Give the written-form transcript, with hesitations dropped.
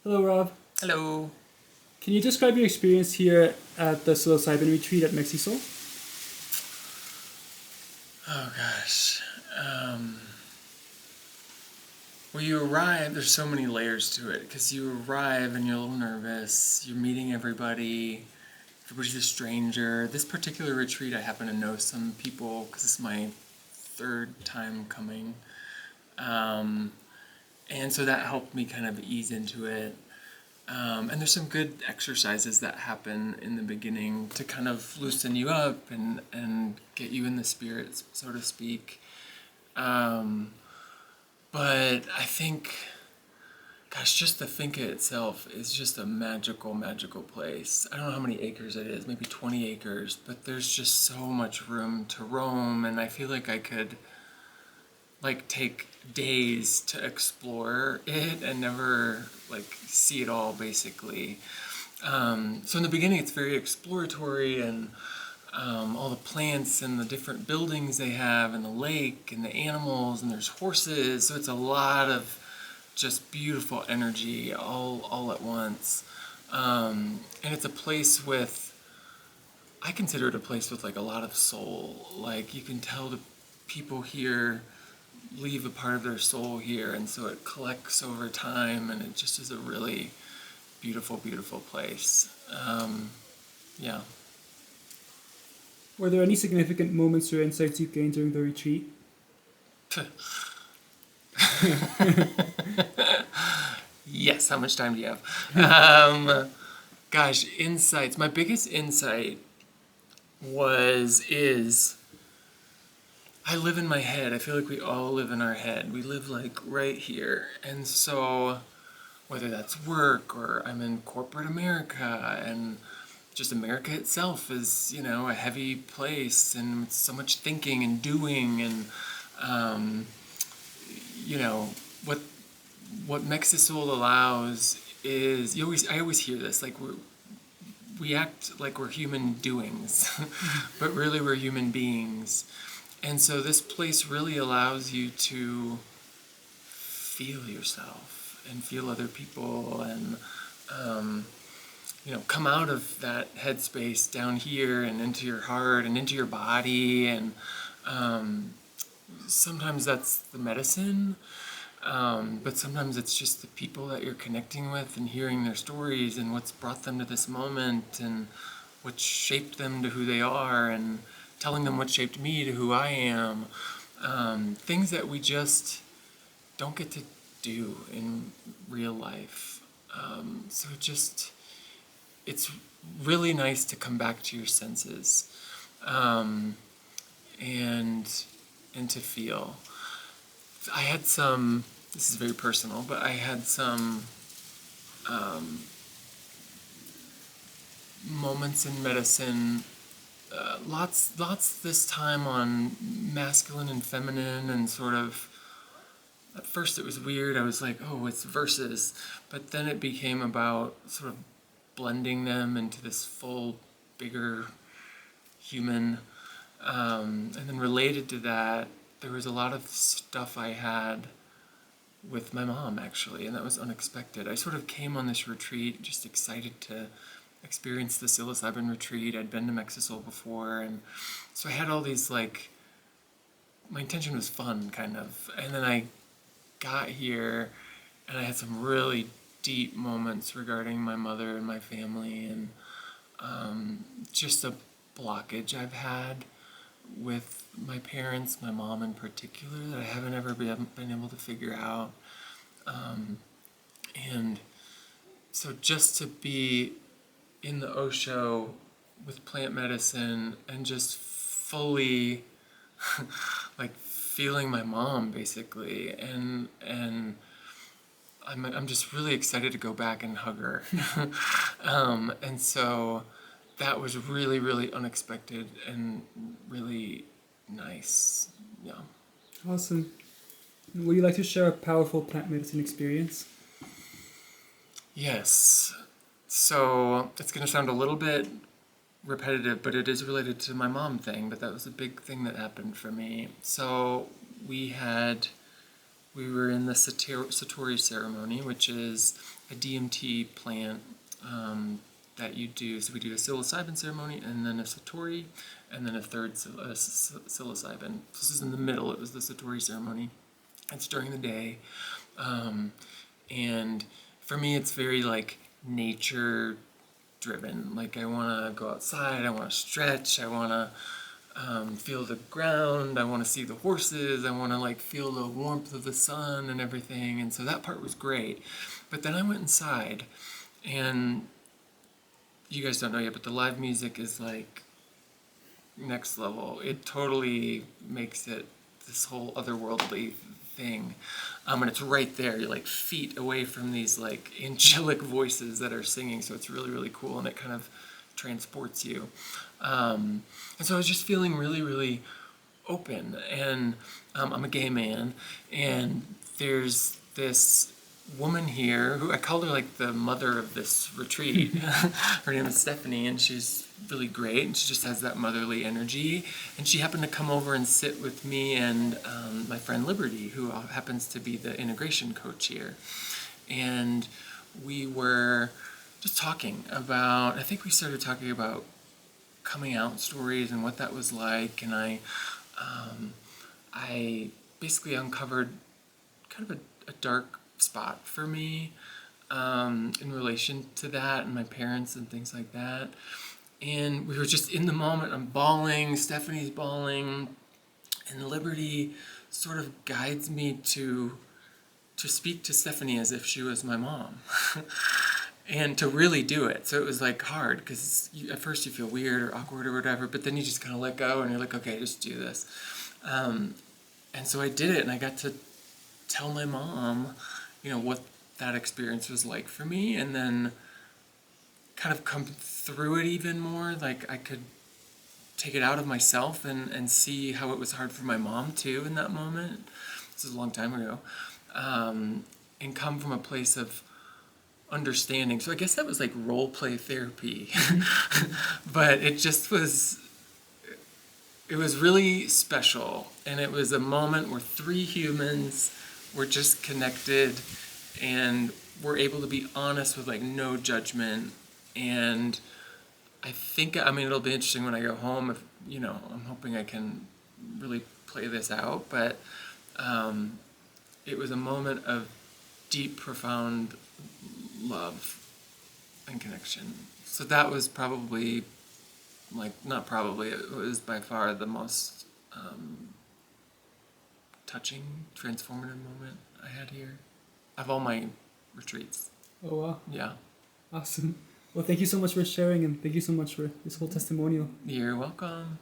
Hello, Rob. Hello. Can you describe your experience here at the Psilocybin retreat at Mexisol? Oh gosh. Um, well, you arrive, there's so many layers to it because you arrive and you're a little nervous. You're meeting everybody. Everybody's a stranger. This particular retreat, I happen to know some people because it's my third time coming. Um, and so that helped me kind of ease into it. And there's some good exercises that happen in the beginning to kind of loosen you up and get you in the spirit, so to speak. Um, but I think, gosh, just the Finca itself is just a magical, magical place. I don't know how many acres it is, maybe 20 acres, but there's just so much room to roam, and I feel like I could take days to explore it and never see it all basically. So in the beginning it's very exploratory and all the plants and the different buildings they have and the lake and the animals and there's horses, so it's a lot of just beautiful energy all at once. And it's a place with, I consider it a place with a lot of soul. Like you can tell the people here leave a part of their soul here, and so it collects over time, and it just is a really beautiful, beautiful place. Yeah. Were there any significant moments or insights you gained during the retreat? Yes, how much time do you have? Gosh, insights. My biggest insight is I live in my head. I feel like we all live in our head. We live right here. And so whether that's work or I'm in corporate America, and just America itself is, a heavy place and with so much thinking and doing, and you know what what Mexisol allows is, I always hear this, we act like we're human doings, but really we're human beings. And so this place really allows you to feel yourself and feel other people, and come out of that headspace down here and into your heart and into your body. And sometimes that's the medicine, but sometimes it's just the people that you're connecting with and hearing their stories and what's brought them to this moment and what shaped them to who they are, and telling them what shaped me to who I am. Things that we just don't get to do in real life. So it's really nice to come back to your senses, and to feel. I had some. This is very personal, but I had some moments in medicine. Lots this time on masculine and feminine, and sort of. At first, it was weird. I was like, "Oh, it's verses," but then it became about sort of blending them into this full, bigger human. And then related to that, there was a lot of stuff I had with my mom, actually, and that was unexpected. I sort of came on this retreat just excited to experience the psilocybin retreat. I'd been to Mexisol before, and so I had all these, my intention was fun, kind of. And then I got here, and I had some really deep moments regarding my mother and my family, and just a blockage I've had with my parents, my mom in particular, that I haven't ever been able to figure out. And so just to be in the Osho with plant medicine and just fully feeling my mom basically, and I'm just really excited to go back and hug her. And so that was really, really unexpected and really nice. Yeah. Awesome. Would you like to share a powerful plant medicine experience? Yes. So it's going to sound a little bit repetitive, but it is related to my mom thing, but that was a big thing that happened for me. So we had we were in the Satori ceremony, which is a DMT plant that you do. So we do a Psilocybin ceremony, and then a Satori, and then a third Psilocybin. This is in the middle. It was the Satori ceremony. It's during the day. And for me, it's very like nature driven. Like I want to go outside, I want to stretch, I want to feel the ground, I want to see the horses, I want to like feel the warmth of the sun and everything. And so that part was great. But then I went inside, and you guys don't know yet, but the live music is like next level. It totally makes it this whole otherworldly thing. And it's right there. You're like feet away from these like angelic voices that are singing. So it's really, really cool, and it kind of transports you. And so I was just feeling really, really open. And I'm a gay man, and there's this woman here who I called her like the mother of this retreat. Her name is Stephanie, and she's really great, and she just has that motherly energy. And she happened to come over and sit with me and my friend Liberty, who happens to be the integration coach here. And we were just talking about, I think we started talking about coming out stories and what that was like. And I basically uncovered kind of a dark spot for me in relation to that and my parents and things like that. And we were just in the moment. I'm bawling, Stephanie's bawling, and Liberty sort of guides me to speak to Stephanie as if she was my mom. And to really do it. So it was like hard, because at first you feel weird or awkward or whatever, but then you just kind of let go and you're like, okay, just do this. And so I did it, and I got to tell my mom, what that experience was like for me, and then kind of come through it even more. Like I could take it out of myself and see how it was hard for my mom too in that moment. This is a long time ago. And come from a place of understanding. So I guess that was like role play therapy. But it was really special. And it was a moment where three humans were just connected and were able to be honest with like no judgment. And I think, it'll be interesting when I go home if, I'm hoping I can really play this out, but it was a moment of deep, profound love and connection. So that was probably, it was by far the most touching, transformative moment I had here of all my retreats. Oh, wow. Yeah. Awesome. Well, thank you so much for sharing, and thank you so much for this whole testimonial. You're welcome.